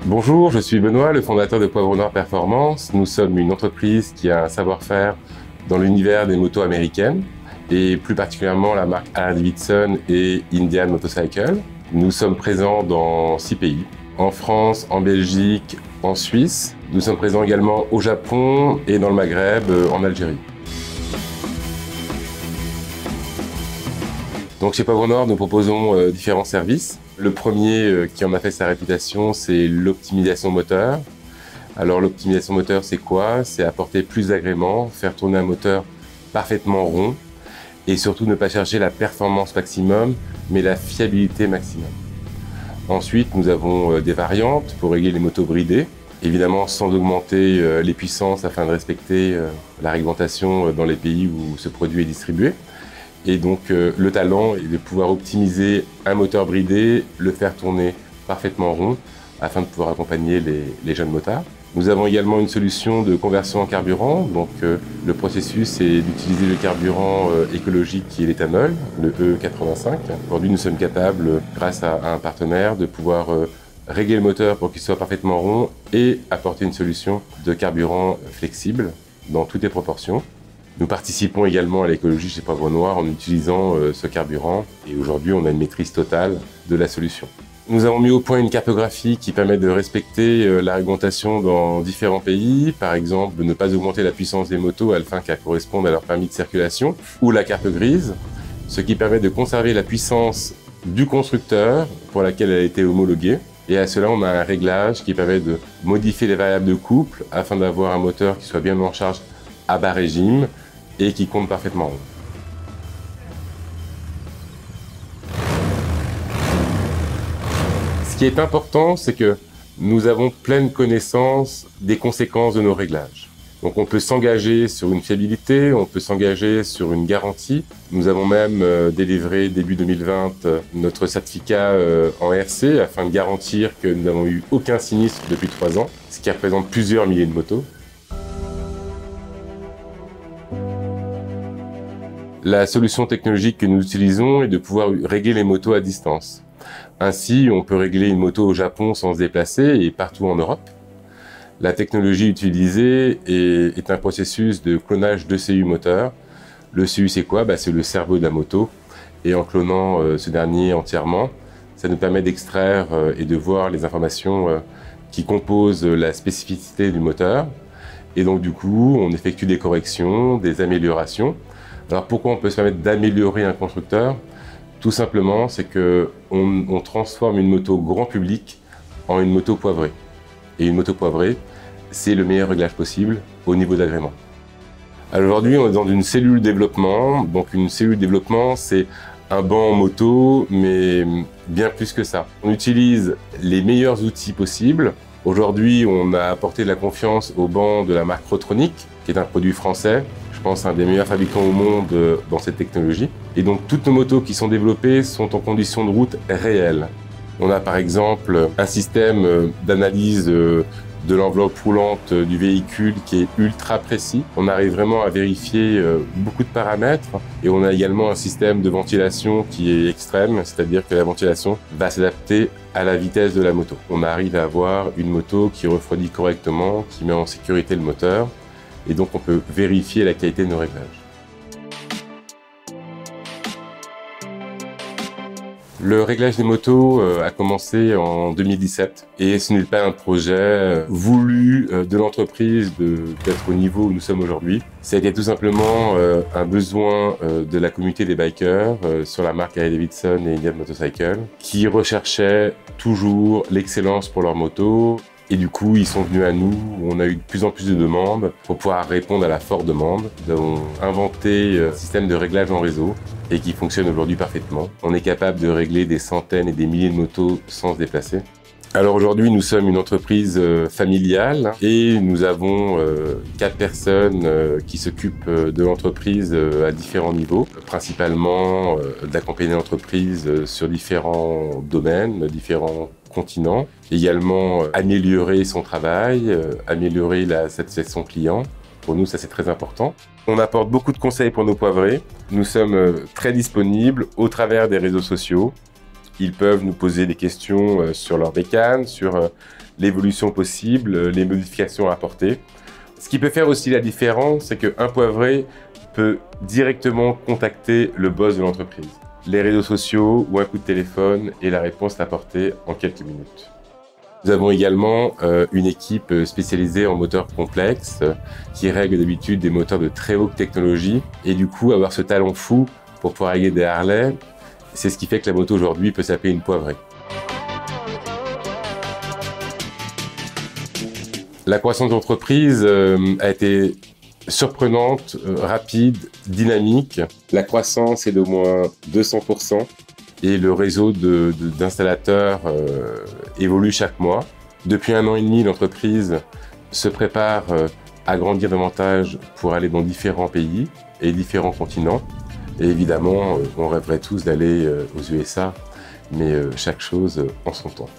Bonjour, je suis Benoît, le fondateur de Poivre Noir Performance. Nous sommes une entreprise qui a un savoir-faire dans l'univers des motos américaines et plus particulièrement la marque Harley-Davidson et Indian Motorcycle. Nous sommes présents dans 6 pays, en France, en Belgique, en Suisse. Nous sommes présents également au Japon et dans le Maghreb, en Algérie. Donc chez Poivre Noir, nous proposons différents services. Le premier qui en a fait sa réputation, c'est l'optimisation moteur. Alors l'optimisation moteur, c'est quoi? C'est apporter plus d'agréments, faire tourner un moteur parfaitement rond et surtout ne pas chercher la performance maximum, mais la fiabilité maximum. Ensuite, nous avons des variantes pour régler les motos bridées, évidemment sans augmenter les puissances afin de respecter la réglementation dans les pays où ce produit est distribué. Et donc le talent est de pouvoir optimiser un moteur bridé, le faire tourner parfaitement rond afin de pouvoir accompagner les jeunes motards. Nous avons également une solution de conversion en carburant. Donc le processus est d'utiliser le carburant écologique qui est l'éthanol, le E85. Aujourd'hui, nous sommes capables, grâce à un partenaire, de pouvoir régler le moteur pour qu'il soit parfaitement rond et apporter une solution de carburant flexible dans toutes les proportions. Nous participons également à l'écologie chez Poivre Noir en utilisant ce carburant et aujourd'hui on a une maîtrise totale de la solution. Nous avons mis au point une cartographie qui permet de respecter la réglementation dans différents pays, par exemple de ne pas augmenter la puissance des motos afin qu'elles correspondent à leur permis de circulation, ou la carte grise, ce qui permet de conserver la puissance du constructeur pour laquelle elle a été homologuée. Et à cela, on a un réglage qui permet de modifier les variables de couple afin d'avoir un moteur qui soit bien en charge à bas régime et qui compte parfaitement rond. Ce qui est important, c'est que nous avons pleine connaissance des conséquences de nos réglages. Donc on peut s'engager sur une fiabilité, on peut s'engager sur une garantie. Nous avons même délivré début 2020 notre certificat en RC afin de garantir que nous n'avons eu aucun sinistre depuis 3 ans, ce qui représente plusieurs milliers de motos. La solution technologique que nous utilisons est de pouvoir régler les motos à distance. Ainsi, on peut régler une moto au Japon sans se déplacer et partout en Europe. La technologie utilisée est un processus de clonage d'ECU moteur. L'ECU, c'est quoi? C'est le cerveau de la moto. Et en clonant ce dernier entièrement, ça nous permet d'extraire et de voir les informations qui composent la spécificité du moteur. Et donc, du coup, on effectue des corrections, des améliorations. Alors pourquoi on peut se permettre d'améliorer un constructeur? Tout simplement, c'est qu'on transforme une moto grand public en une moto poivrée. Et une moto poivrée, c'est le meilleur réglage possible au niveau d'agrément. Alors aujourd'hui, on est dans une cellule développement. Donc une cellule développement, c'est un banc moto, mais bien plus que ça. On utilise les meilleurs outils possibles. Aujourd'hui, on a apporté de la confiance au banc de la marque Rotronic, qui est un produit français. Je pense un des meilleurs fabricants au monde dans cette technologie. Et donc toutes nos motos qui sont développées sont en conditions de route réelles. On a par exemple un système d'analyse de l'enveloppe roulante du véhicule qui est ultra précis. On arrive vraiment à vérifier beaucoup de paramètres et on a également un système de ventilation qui est extrême, c'est-à-dire que la ventilation va s'adapter à la vitesse de la moto. On arrive à avoir une moto qui refroidit correctement, qui met en sécurité le moteur. Et donc on peut vérifier la qualité de nos réglages. Le réglage des motos a commencé en 2017 et ce n'est pas un projet voulu de l'entreprise d'être au niveau où nous sommes aujourd'hui. Ça a été tout simplement un besoin de la communauté des bikers sur la marque Harley-Davidson et Indian Motorcycle qui recherchaient toujours l'excellence pour leurs motos. Et du coup, ils sont venus à nous, on a eu de plus en plus de demandes pour pouvoir répondre à la forte demande. Nous avons inventé un système de réglage en réseau et qui fonctionne aujourd'hui parfaitement. On est capable de régler des centaines et des milliers de motos sans se déplacer. Alors aujourd'hui, nous sommes une entreprise familiale et nous avons 4 personnes qui s'occupent de l'entreprise à différents niveaux, principalement d'accompagner l'entreprise sur différents domaines, différents continents. Également améliorer son travail, améliorer la satisfaction client. Pour nous, ça c'est très important. On apporte beaucoup de conseils pour nos poivrés. Nous sommes très disponibles au travers des réseaux sociaux. Ils peuvent nous poser des questions sur leur bécane, sur l'évolution possible, les modifications à apporter. Ce qui peut faire aussi la différence, c'est qu'un poivré peut directement contacter le boss de l'entreprise. Les réseaux sociaux ou un coup de téléphone et la réponse est apportée en quelques minutes. Nous avons également une équipe spécialisée en moteurs complexes qui règle d'habitude des moteurs de très haute technologie et du coup avoir ce talent fou pour pouvoir régler des Harley, c'est ce qui fait que la moto aujourd'hui peut s'appeler une poivrée. La croissance d'entreprise a été surprenante, rapide, dynamique. La croissance est d'au moins 200% et le réseau d'installateurs évolue chaque mois. Depuis 1 an et demi, l'entreprise se prépare à grandir davantage pour aller dans différents pays et différents continents. Et évidemment, on rêverait tous d'aller aux USA, mais chaque chose en son temps.